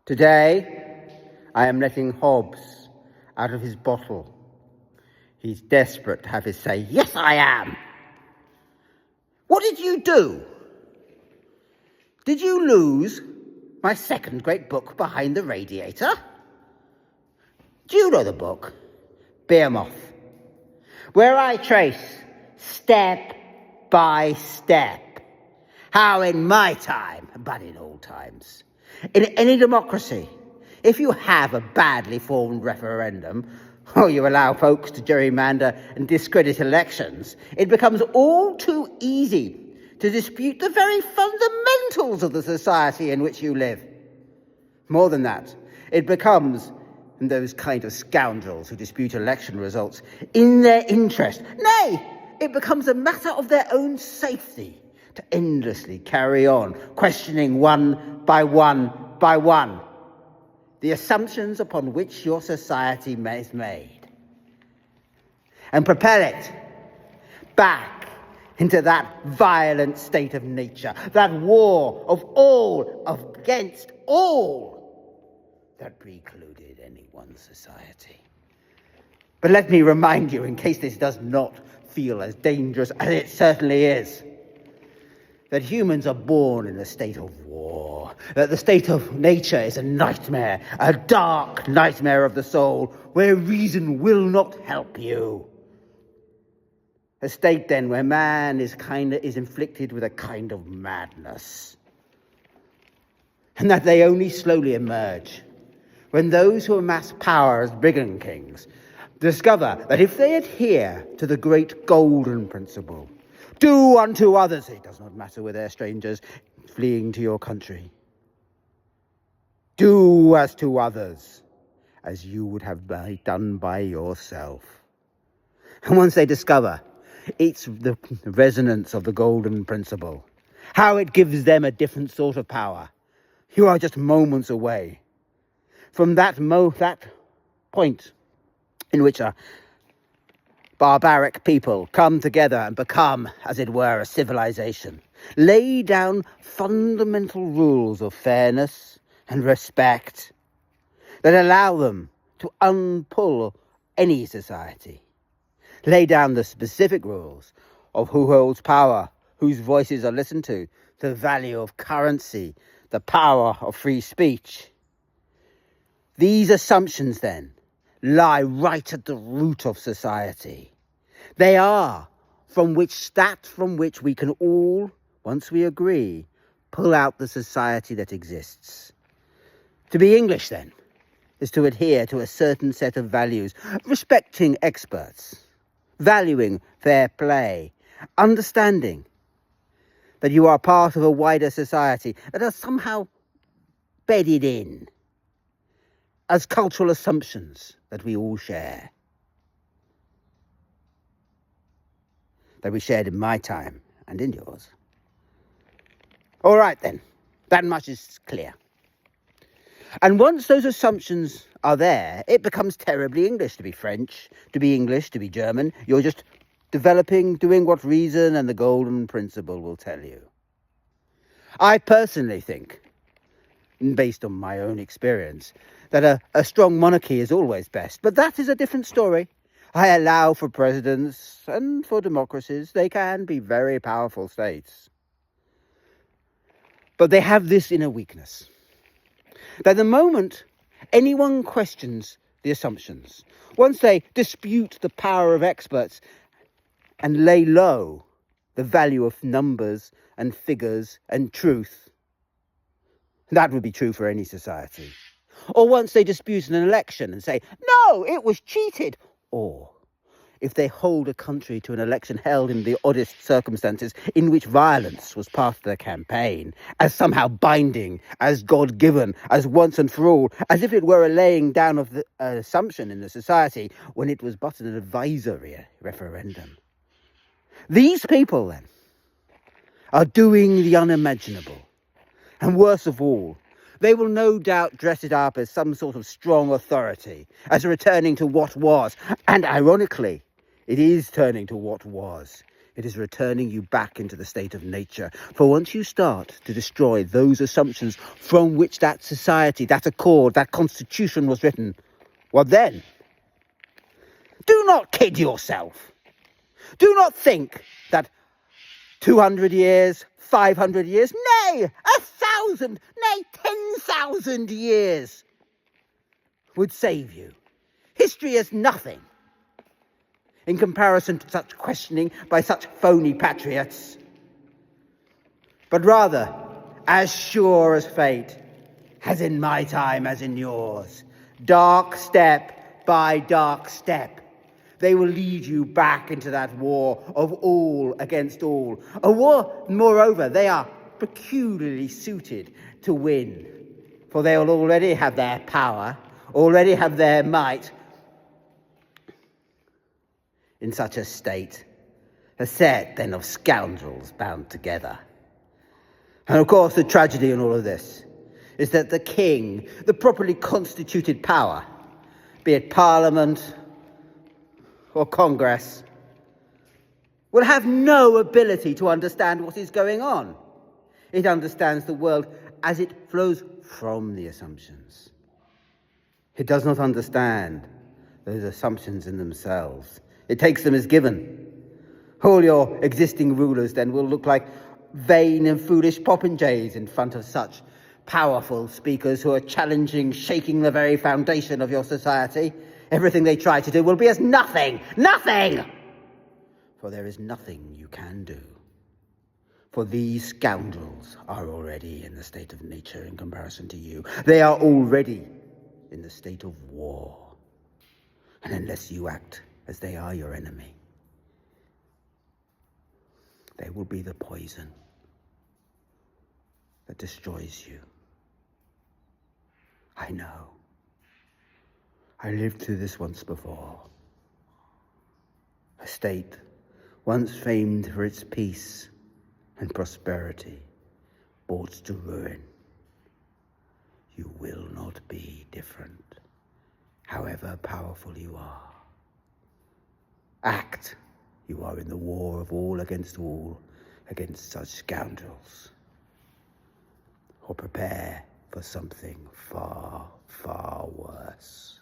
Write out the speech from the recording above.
Today, I am letting Hobbes out of his bottle. He's desperate to have his say. Yes, I am. What did you do? Did you lose my second great book, Behind the Radiator? Do you know the book? Behemoth, where I trace step by step how in my time, but in all times, in any democracy, if you have a badly formed referendum, or you allow folks to gerrymander and discredit elections, it becomes all too easy to dispute the very fundamentals of the society in which you live. More than that, it becomes, and those kind of scoundrels who dispute election results, in their interest. Nay, it becomes a matter of their own safety to endlessly carry on, questioning one by one the assumptions upon which your society is made, and propel it back into that violent state of nature, that war of all against all that precluded any one society. But let me remind you, in case this does not feel as dangerous as it certainly is, that humans are born in a state of war, that the state of nature is a nightmare, a dark nightmare of the soul, where reason will not help you. A state, then, where man is inflicted with a kind of madness, and that they only slowly emerge when those who amass power as brigand kings discover that if they adhere to the great golden principle, do unto others, it does not matter whether they're strangers fleeing to your country, do as to others as you would have done by yourself. And once they discover it's the resonance of the golden principle, how it gives them a different sort of power, you are just moments away from that point in which a barbaric people come together and become, as it were, a civilization. Lay down fundamental rules of fairness and respect that allow them to unpull any society. Lay down the specific rules of who holds power, whose voices are listened to, the value of currency, the power of free speech. These assumptions, then, lie right at the root of society. They are from which we can all, once we agree, pull out the society that exists. To be English, then, is to adhere to a certain set of values, respecting experts, valuing fair play, understanding that you are part of a wider society that are somehow bedded in as cultural assumptions that we all share. That we shared in my time and in yours. All right, then. That much is clear. And once those assumptions are there, it becomes terribly English to be French, to be English, to be German. You're just doing what reason and the golden principle will tell you. I personally think, based on my own experience, that a strong monarchy is always best. But that is a different story. I allow for presidents and for democracies. They can be very powerful states. But they have this inner weakness, that the moment anyone questions the assumptions, once they dispute the power of experts and lay low the value of numbers and figures and truth, that would be true for any society. Or once they dispute an election and say, no, it was cheated. Or if they hold a country to an election held in the oddest circumstances in which violence was part of their campaign, as somehow binding, as God-given, as once and for all, as if it were a laying down of the assumption in the society when it was but an advisory referendum. These people, then, are doing the unimaginable. And worse of all, they will no doubt dress it up as some sort of strong authority, as returning to what was. And ironically, it is turning to what was. It is returning you back into the state of nature. For once you start to destroy those assumptions from which that society, that accord, that constitution was written, well then, do not kid yourself. Do not think that 200 years, 500 years, nay, 1,000, nay, 10,000 years would save you. History is nothing in comparison to such questioning by such phony patriots. But rather, as sure as fate, as in my time, as in yours, dark step by dark step, they will lead you back into that war of all against all. A war, moreover, they are peculiarly suited to win, for they will already have their power, already have their might, in such a state, a set then of scoundrels bound together. And of course the tragedy in all of this is that the king, the properly constituted power, be it parliament or Congress, will have no ability to understand what is going on. It understands the world as it flows from the assumptions. It does not understand those assumptions in themselves. It takes them as given. All your existing rulers then will look like vain and foolish popinjays in front of such powerful speakers who are challenging, shaking the very foundation of your society. Everything they try to do will be as nothing, nothing! For there is nothing you can do. For these scoundrels are already in the state of nature in comparison to you. They are already in the state of war. And unless you act as they are your enemy, they will be the poison that destroys you. I know. I lived through this once before. A state once famed for its peace and prosperity, brought to ruin. You will not be different, however powerful you are. Act. You are in the war of all, against such scoundrels. Or prepare for something far, far worse.